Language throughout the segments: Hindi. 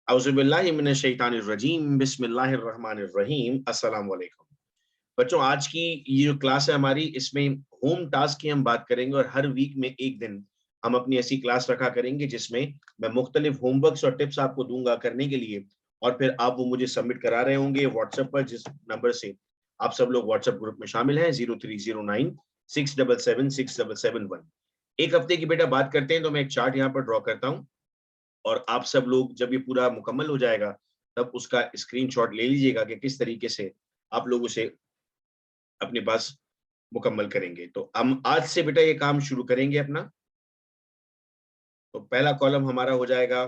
औज़ुबिल्लाहि मिनश्शैतानिर्रजीम बिस्मिल्लाहिर्रहमानिर्रहीम। अस्सलाम वालेकुम। बच्चों, आज की ये जो क्लास है हमारी, इसमें होम टास्क की हम बात करेंगे और हर वीक में एक दिन हम अपनी ऐसी क्लास रखा करेंगे जिसमें मैं मुख्तलिफ होमवर्क्स और टिप्स आपको दूंगा करने के लिए, और फिर आप वो मुझे सबमिट करा रहे होंगे व्हाट्सएप पर, जिस नंबर से आप सब लोग व्हाट्सएप ग्रुप में शामिल हैं, 0309677677 1। एक हफ्ते की बेटा बात करते हैं तो मैं एक चार्ट यहाँ पर ड्रॉ करता हूँ, और आप सब लोग जब ये पूरा मुकम्मल हो जाएगा तब उसका स्क्रीनशॉट ले लीजिएगा कि किस तरीके से आप लोग उसे अपने पास मुकम्मल करेंगे। तो हम आज से बेटा ये काम शुरू करेंगे अपना। तो पहला कॉलम हमारा हो जाएगा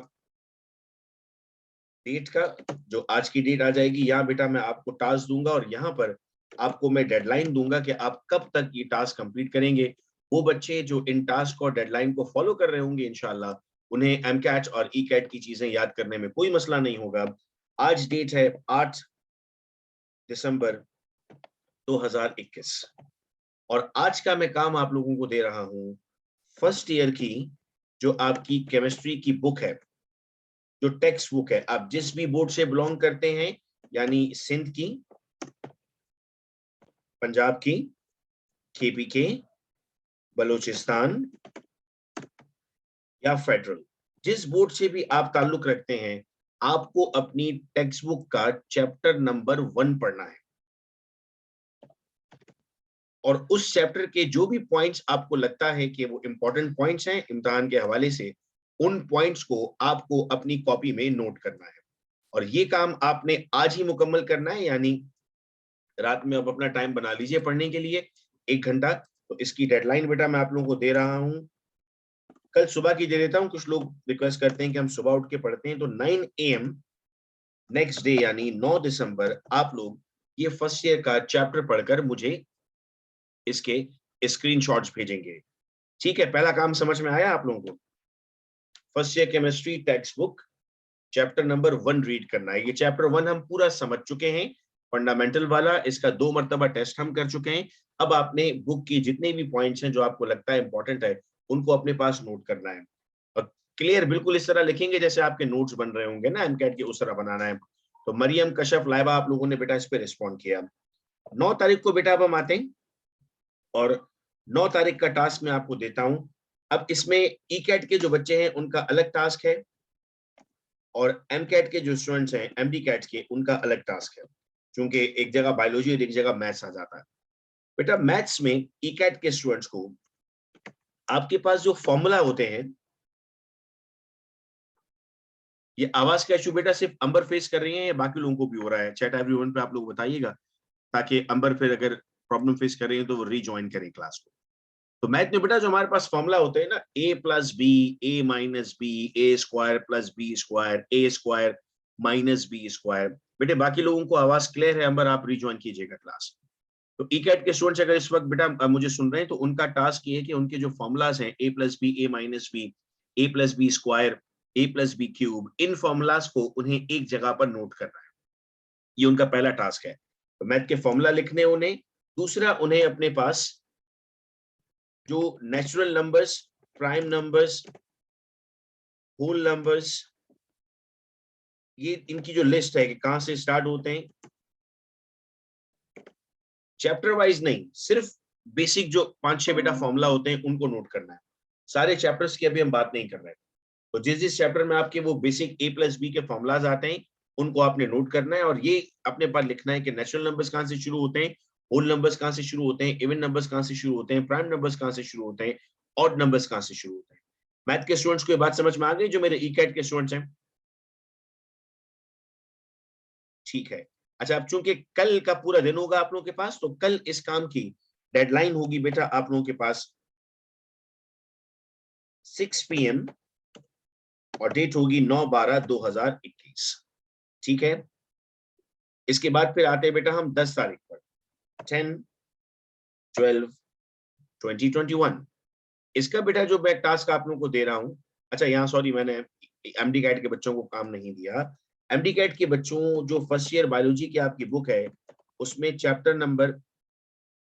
डेट का, जो आज की डेट आ जाएगी। यहाँ बेटा मैं आपको टास्क दूंगा और यहाँ पर आपको मैं डेडलाइन दूंगा कि आप कब तक ये टास्क कंप्लीट करेंगे। वो बच्चे जो इन टास्क और डेडलाइन को फॉलो कर रहे होंगे, इंशाल्लाह उन्हें एमकैट और ई कैट की चीजें याद करने में कोई मसला नहीं होगा। आज डेट है 8 दिसंबर 2021, और आज का मैं काम आप लोगों को दे रहा हूं फर्स्ट ईयर की जो आपकी केमिस्ट्री की बुक है, जो टेक्स्ट बुक है। आप जिस भी बोर्ड से बिलोंग करते हैं, यानी सिंध की, पंजाब की, केपीके, बलूचिस्तान या फेडरल, जिस बोर्ड से भी आप ताल्लुक रखते हैं, आपको अपनी टेक्स्ट बुक का चैप्टर नंबर 1 पढ़ना है। और उस चैप्टर के जो भी पॉइंट्स आपको लगता है कि वो इंपॉर्टेंट पॉइंट्स हैं इम्तिहान के हवाले से, उन पॉइंट्स को आपको अपनी कॉपी में नोट करना है। और ये काम आपने आज ही मुकम्मल करना है, यानी रात में अब अपना टाइम बना लीजिए पढ़ने के लिए 1 घंटा। तो इसकी डेडलाइन बेटा मैं आप लोगों को दे रहा हूं, कल सुबह की दे देता हूं। कुछ लोग रिक्वेस्ट करते हैं कि हम सुबह उठ के पढ़ते हैं, तो 9 AM नेक्स्ट डे यानी 9 दिसंबर आप लोग ये फर्स्ट ईयर का चैप्टर पढ़कर मुझे इसके स्क्रीनशॉट्स भेजेंगे। ठीक है, पहला काम समझ में आया आप लोगों को? First year chemistry text book chapter number 1 read करना है। ये चैप्टर 1 हम पूरा समझ चुके हैं, फंडामेंटल वाला। इसका 2 मरतबा टेस्ट हम कर चुके हैं। अब आपने बुक की जितने भी पॉइंट्स हैं जो आपको लगता है इंपॉर्टेंट है, उनको अपने पास नोट करना है, और क्लियर बिल्कुल इस तरह लिखेंगे जैसे आपके नोट्स बन रहे होंगे ना एमकैट के, उस तरह बनाना है। तो मरियम, कशफ, लाइबा, आप लोगों ने बेटा इस पे रिस्पॉन्ड किया। 9 तारीख को बेटा अब हम आते हैं, और 9 तारीख का टास्क मैं आपको देता हूं। अब इसमें ई कैट के जो बच्चे हैं उनका अलग टास्क है, और एम कैट के जो स्टूडेंट्स हैं, एमडी कैट के, उनका अलग टास्क है, क्योंकि एक जगह बायोलॉजी और एक जगह मैथ्स आ जाता है। बेटा मैथ्स में ई कैट के स्टूडेंट्स को आपके पास जो फॉर्मूला होते हैं, ये आवाज का इशू बेटा सिर्फ अंबर फेस कर रही है या बाकी लोगों को भी हो रहा है? चैट एवरीवन पे आप लोग बताइएगा, ताकि अंबर फिर अगर प्रॉब्लम फेस कर रही है तो वो रीज्वाइन करें क्लास को। तो मैथ में बेटा जो हमारे पास फॉर्मूला होते हैं ना, a plus B, A minus B, A square plus B square, A square minus B square. बेटे बाकी लोगों को आवाज क्लियर है? अंबर आप रिज्वाइन कीजिएगा क्लास। तो ई कैट के स्टूडेंट्स अगर इस वक्त बेटा मुझे सुन रहे हैं, तो उनका टास्क ये है कि उनके जो फॉर्मूलाज हैं, ए plus B, A minus B, A plus B square, A plus B cube, in formulas को उन्हें एक जगह पर नोट करना है। ये उनका पहला टास्क है। तो मैथ के फॉर्मूला लिखने उन्हें। दूसरा, उन्हें अपने पास जो natural numbers, prime numbers, whole numbers, ये इनकी जो लिस्ट है कि कहां से स्टार्ट होते हैं, चैप्टर वाइज नहीं, सिर्फ बेसिक जो 5-6 बेटा फॉर्मूला होते हैं उनको नोट करना है। सारे चैप्टर्स की अभी हम बात नहीं कर रहे हैं। तो जिस जिस चैप्टर में आपके वो बेसिक ए प्लस बी के फॉर्मूलाज आते हैं, उनको आपने नोट करना है, और ये अपने पास लिखना है कि नेचुरल नंबर्स कहां से शुरू होते हैं, होल नंबर्स कहां से शुरू होते हैं, इवन नंबर्स कहां से शुरू होते हैं, प्राइम नंबर्स कहां से शुरू होते हैं, ऑड नंबर्स कहां से शुरू होते हैं। मैथ के स्टूडेंट्स को ये बात समझ में आ गई जो मेरे ई कैट के स्टूडेंट्स हैं? ठीक है। अच्छा, अब चूंकि कल का पूरा दिन होगा आप लोगों के पास, तो कल इस काम की डेडलाइन होगी बेटा आप लोगों के पास 6 PM, और डेट होगी 9/12/2021। ठीक है। इसके बाद फिर आते हैं बेटा हम 10 तारीख पर, 10/12/2021। इसका बेटा जो मैं टास्क आप लोगों को दे रहा हूं, अच्छा यहाँ सॉरी, मैंने एमडी कैट के बच्चों को काम नहीं दिया। एमडी कैट के बच्चों, जो फर्स्ट ईयर बायोलॉजी की आपकी बुक है, उसमें चैप्टर नंबर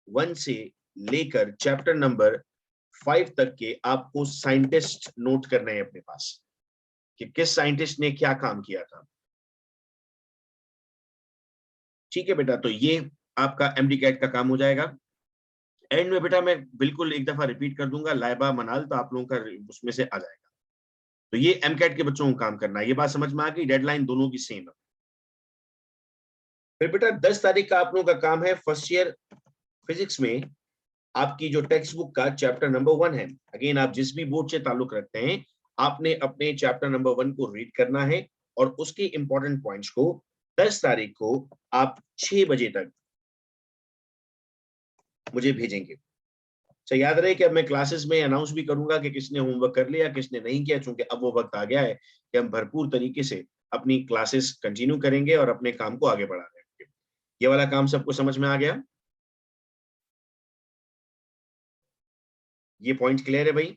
1 से लेकर चैप्टर नंबर 5 तक के आपको साइंटिस्ट नोट करने हैं अपने पास। कि किस साइंटिस्ट ने क्या काम किया था। ठीक है बेटा, तो ये आपका एमडी कैट का काम हो जाएगा। एंड में बेटा मैं बिल्कुल एक दफा रिपीट कर दूंगा लाइबा मनाल, तो आप लोगों का उसमें से आ जाएगा। तो ये एमकैट के बच्चों को काम करना है, ये बात समझ में आ गई, डेडलाइन दोनों की सेम है। फिर बेटा 10 तारीख का आप लोगों का काम है फर्स्ट ईयर फिजिक्स में आपकी जो टेक्स्ट बुक का चैप्टर नंबर 1 है। अगेन आप जिस भी बोर्ड से ताल्लुक रखते हैं, आपने अपने चैप्टर नंबर 1 को रीड करना है और उसके इंपॉर्टेंट पॉइंट्स को 10 तारीख को आप 6 बजे तक मुझे भेजेंगे। तो याद रहे कि अब मैं क्लासेस में अनाउंस भी करूंगा कि किसने होमवर्क कर लिया किसने नहीं किया, क्योंकि अब वो वक्त आ गया है कि हम भरपूर तरीके से अपनी क्लासेस कंटिन्यू करेंगे और अपने काम को आगे बढ़ा रहेंगे। ये वाला काम सबको समझ में आ गया? ये पॉइंट क्लियर है भाई?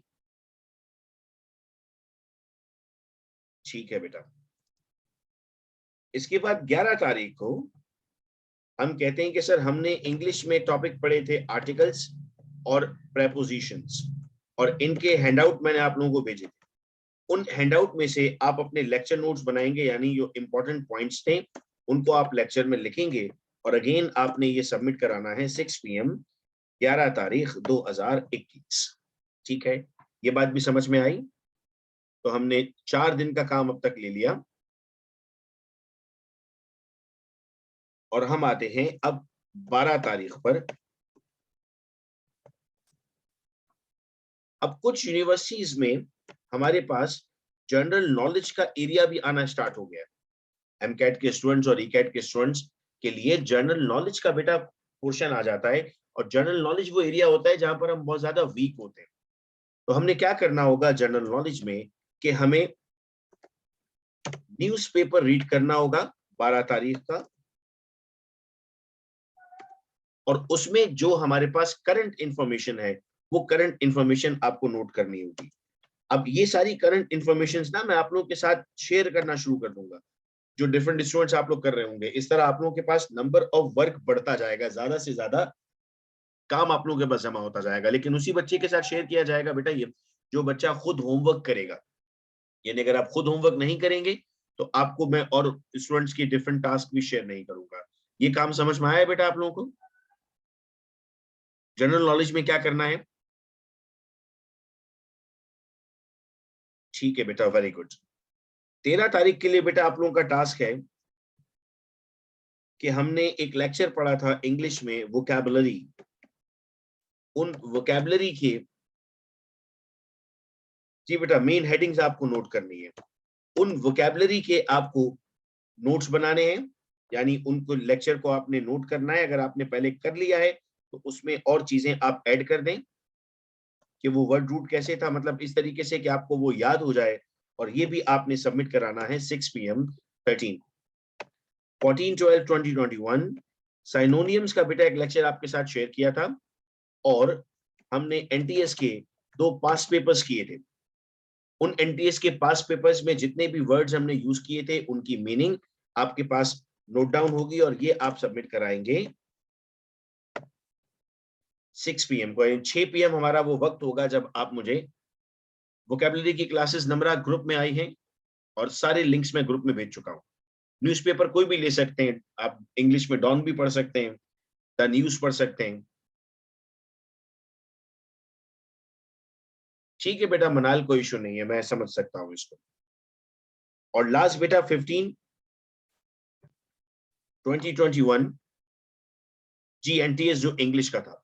ठीक है बेटा। इसके बाद 11 तारीख को हम कहते हैं कि सर हमने इंग्लिश में टॉपिक पढ़े थे आर्टिकल्स और प्रेपोजिशंस, और इनके हैंडआउट मैंने आप लोगों को भेजे थे। उन हैंडआउट में से आप अपने लेक्चर नोट्स बनाएंगे, यानी जो इंपॉर्टेंट पॉइंट्स थे उनको आप लेक्चर में लिखेंगे, और अगेन आपने ये सबमिट कराना है 6 PM 11 तारीख 2021। ठीक है, ये बात भी समझ में आई? तो हमने 4 दिन का काम अब तक ले लिया और हम आते हैं अब 12 तारीख पर। अब कुछ यूनिवर्सिटीज में हमारे पास जनरल नॉलेज का एरिया भी आना स्टार्ट हो गया है। एमकैट के स्टूडेंट्स और ईकैट के स्टूडेंट्स के लिए जनरल नॉलेज का बेटा पोर्शन आ जाता है, और जनरल नॉलेज वो एरिया होता है जहां पर हम बहुत ज्यादा वीक होते हैं। तो हमने क्या करना होगा जनरल नॉलेज में कि हमें न्यूज़पेपर रीड करना होगा 12 तारीख का, और उसमें जो हमारे पास करंट इंफॉर्मेशन है वो करंट इंफॉर्मेशन आपको नोट करनी होगी। अब ये सारी करंट इंफॉर्मेशन ना मैं आप लोगों के साथ शेयर करना शुरू कर दूंगा, जो डिफरेंट स्टूडेंट्स आप लोग कर रहे होंगे। इस तरह आप लोगों के पास नंबर ऑफ वर्क बढ़ता जाएगा, ज्यादा से ज्यादा काम आप लोगों के पास जमा होता जाएगा, लेकिन उसी बच्चे के साथ शेयर किया जाएगा बेटा ये जो बच्चा खुद होमवर्क करेगा। यानी अगर आप खुद होमवर्क नहीं करेंगे तो आपको मैं और स्टूडेंट्स की डिफरेंट टास्क भी शेयर नहीं करूंगा। ये काम समझ में आया बेटा आप लोगों को? जनरल नॉलेज में क्या करना है? ठीक है बेटा, वेरी गुड। 13 तारीख के लिए बेटा आप लोगों का टास्क है कि हमने एक लेक्चर पढ़ा था इंग्लिश में वोकैबुलरी। उन वोकैबुलरी के जी बेटा मेन हेडिंग्स आपको नोट करनी है। उन वोकैबुलरी के आपको नोट्स बनाने हैं, यानी उनको लेक्चर को आपने नोट करना है। अगर आपने पहले कर लिया है तो उसमें और चीजें आप ऐड कर दें कि वो वर्ड रूट कैसे था, मतलब इस तरीके से कि आपको वो याद हो जाए। और ये भी आपने सबमिट कराना है 6 PM 13 14 12 2021। साइनोनियम्स का बेटा एक लेक्चर आपके साथ शेयर किया था, और हमने एनटीएस के 2 पास्ट पेपर्स किए थे। उन एनटीएस के पास्ट पेपर्स में जितने भी वर्ड्स हमने यूज किए थे उनकी मीनिंग आपके पास नोट डाउन होगी, और ये आप सबमिट कराएंगे 6 PM को। 6 PM हमारा वो वक्त होगा जब आप मुझे वोकैबुलरी की क्लासेस नंबरा ग्रुप में आई हैं, और सारे लिंक्स मैं ग्रुप में भेज चुका हूं। न्यूज़पेपर कोई भी ले सकते हैं आप, इंग्लिश में डॉन भी पढ़ सकते हैं, द न्यूज पढ़ सकते हैं। ठीक है बेटा मनाल, कोई इशू नहीं है, मैं समझ सकता हूँ इसको। और लास्ट बेटा 15 2021 GNTS जो इंग्लिश का था।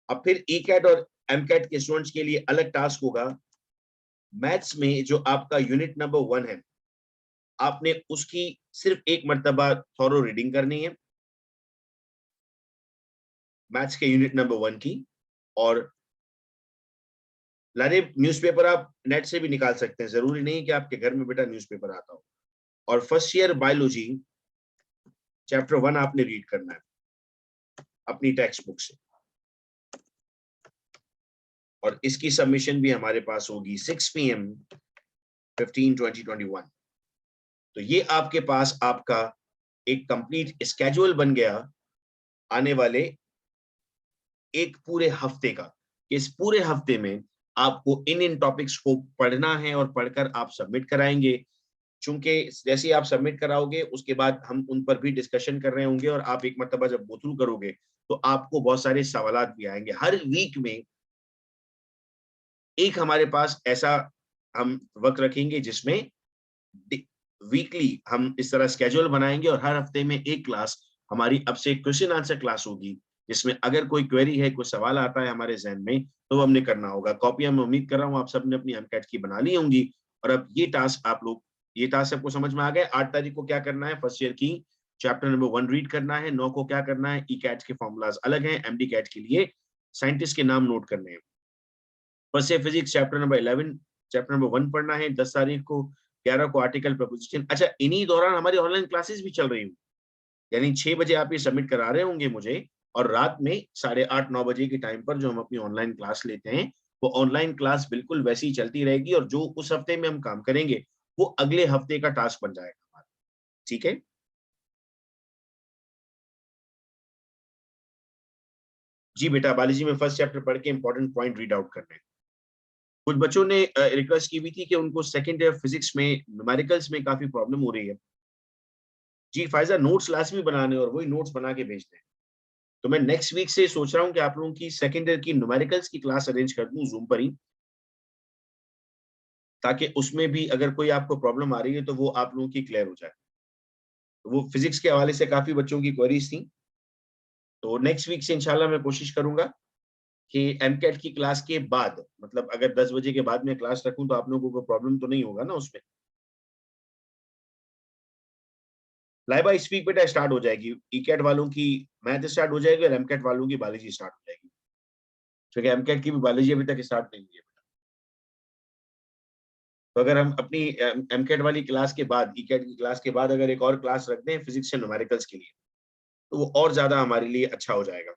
अब फिर ईकैट और एमकैट के स्टूडेंट्स के लिए अलग टास्क होगा। मैथ्स में जो आपका यूनिट नंबर 1 है, आपने उसकी सिर्फ एक मर्तबा थॉरो रीडिंग करनी है, मैथ्स के यूनिट नंबर 1 की। और लारे न्यूज़पेपर आप नेट से भी निकाल सकते हैं, जरूरी नहीं कि आपके घर में बेटा न्यूज़पेपर आता हो। और फर्स्ट ईयर बायोलॉजी चैप्टर 1 आपने रीड करना है अपनी टेक्स्ट बुक से, और इसकी सबमिशन भी हमारे पास होगी 6 PM 15 2021। तो ये आपके पास आपका एक कंप्लीट स्केड्यूल बन गया आने वाले एक पूरे हफ्ते का। इस पूरे हफ्ते में आपको इन टॉपिक्स को पढ़ना है और पढ़कर आप सबमिट कराएंगे। चूंकि जैसे ही आप सबमिट कराओगे उसके बाद हम उन पर भी डिस्कशन कर रहे होंगे और आप एक मर्तबा जब गो थ्रू करोगे तो आपको बहुत सारे सवालात भी आएंगे। हर वीक में एक हमारे पास ऐसा हम वक्त रखेंगे जिसमें वीकली हम इस तरह स्केड्यूल बनाएंगे और हर हफ्ते में एक क्लास हमारी अब से क्वेश्चन आंसर क्लास होगी, जिसमें अगर कोई क्वेरी है, कोई सवाल आता है हमारे जहन में तो वो हमने करना होगा। कॉपियां मैं उम्मीद कर रहा हूँ आप सबने अपनी एमकैट की बना ली होंगी। और अब ये टास्क आपको समझ में आ गए। 8 तारीख को क्या करना है, फर्स्ट ईयर की चैप्टर नंबर 1 रीड करना है। 9 को क्या करना है, ई कैट के फॉर्मूलाज अलग हैं, एमडी कैट के लिए साइंटिस्ट के नाम नोट करने हैं। First year physics chapter number 11 chapter number 1 पढ़ना है 10 तारीख को। 11 को आर्टिकल प्रपोजिशन। अच्छा, इन्हीं दौरान हमारी ऑनलाइन क्लासेस भी चल रही होंगी, यानी 6 बजे आप ये सबमिट करा रहे होंगे मुझे और रात में 8:30-9 बजे के टाइम पर जो हम अपनी ऑनलाइन क्लास लेते हैं वो ऑनलाइन क्लास बिल्कुल वैसी ही चलती रहेगी और जो उस हफ्ते में हम काम करेंगे वो अगले हफ्ते का टास्क बन जाएगा हमारा। ठीक है जी बेटा, बालाजी में फर्स्ट चैप्टर पढ़ के इंपॉर्टेंट पॉइंट रीड आउट करने हैं। कुछ बच्चों ने रिक्वेस्ट की हुई थी कि उनको सेकंड ईयर फिजिक्स में न्यूमेरिकल्स में काफी प्रॉब्लम हो रही है। जी फायजा, नोट्स लास्ट में बनाने और वही नोट्स बना के भेजने हैं। तो मैं नेक्स्ट वीक से सोच रहा हूँ कि आप लोगों की सेकंड ईयर की न्यूमेरिकल्स की क्लास अरेंज कर दूं जूम पर ही, ताकि उसमें भी अगर कोई आपको प्रॉब्लम आ रही है तो वो आप लोगों की क्लियर हो जाए। तो वो फिजिक्स के हवाले से काफी बच्चों की क्वेरीज थी। तो नेक्स्ट वीक से इंशाल्लाह मैं कोशिश करूंगा कि एमकेट की क्लास के बाद, मतलब अगर 10 बजे के बाद मैं क्लास रखूं तो आप लोगों को प्रॉब्लम तो नहीं होगा ना उसमें। लाइबा इस वीक बेटा स्टार्ट हो जाएगी। ईकेट वालों की मैथ स्टार्ट हो जाएगी और एमकेट वालों की बायोलॉजी स्टार्ट हो जाएगी, क्योंकि एमकेट की भी बायोलॉजी अभी तक स्टार्ट नहीं हुई है। तो अगर हम अपनी एमकेट वाली क्लास के बाद, ईकेट की क्लास के बाद अगर एक और क्लास रख दें फिजिक्स एंड न्यूमेरिकल्स के लिए तो वो और ज्यादा हमारे लिए अच्छा हो जाएगा।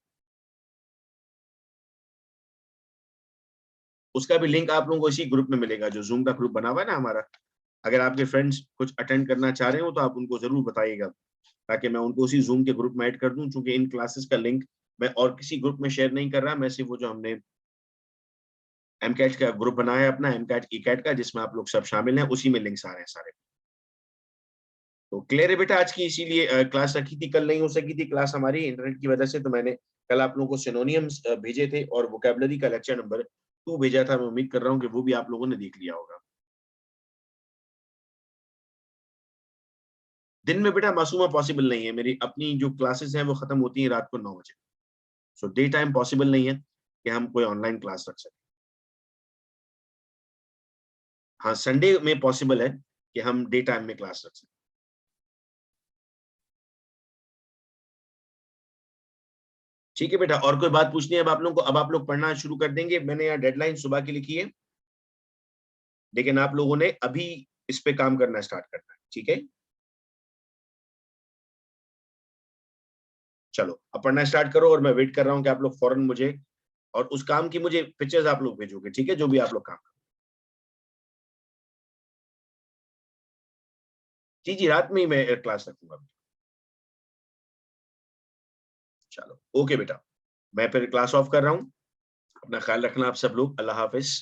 उसका भी लिंक आप लोगों को इसी ग्रुप में मिलेगा जो जूम का ग्रुप बना हुआ है ना हमारा। अगर आपके फ्रेंड्स कुछ अटेंड करना चाह रहे हो तो आप उनको जरूर बताइएगा, ताकि मैं उनको उसी जूम के ग्रुप में ऐड कर दूं। चूंकि इन क्लासेस का लिंक मैं और किसी ग्रुप में शेयर नहीं कर रहा, मैं सिर्फ वो जो हमने एमकैट का ग्रुप बनाया है अपना, एमकैट ईकैट का, जिसमें आप लोग सब शामिल हैं, उसी में लिंक्स आ रहे हैं सारे। तो क्लियर है बेटा, आज की इसीलिए क्लास रखी थी, कल नहीं हो सकी थी क्लास हमारी इंटरनेट की वजह से। तो मैंने कल आप लोगों को सिनोनियम्स भेजे थे और वोकैबुलरी का लेक्चर नंबर 2 भेजा था। मैं उम्मीद कर रहा हूँ कि वो भी आप लोगों ने देख लिया होगा। दिन में बेटा मासूमा पॉसिबल नहीं है, मेरी अपनी जो क्लासेस हैं वो खत्म होती हैं रात को 9 बजे। सो डे टाइम पॉसिबल नहीं है कि हम कोई ऑनलाइन क्लास रख सकें। हाँ, संडे में पॉसिबल है कि हम डे टाइम में क्लास रख सकें। ठीक है बेटा, और कोई बात पूछनी है अब आप लोगों को? अब आप लोग पढ़ना शुरू कर देंगे। मैंने यहाँ डेडलाइन सुबह की लिखी है, लेकिन आप लोगों ने अभी इस पे काम करना स्टार्ट करना है। ठीक है, चलो अब पढ़ना स्टार्ट करो और मैं वेट कर रहा हूँ कि आप लोग फौरन मुझे और उस काम की मुझे पिक्चर्स आप लोग भेजोगे। ठीक है, जो भी आप लोग काम करो। जी जी, रात में ही मैं क्लास रखूंगा। चलो ओके बेटा, मैं फिर क्लास ऑफ कर रहा हूँ। अपना ख्याल रखना आप सब लोग। अल्लाह हाफिज।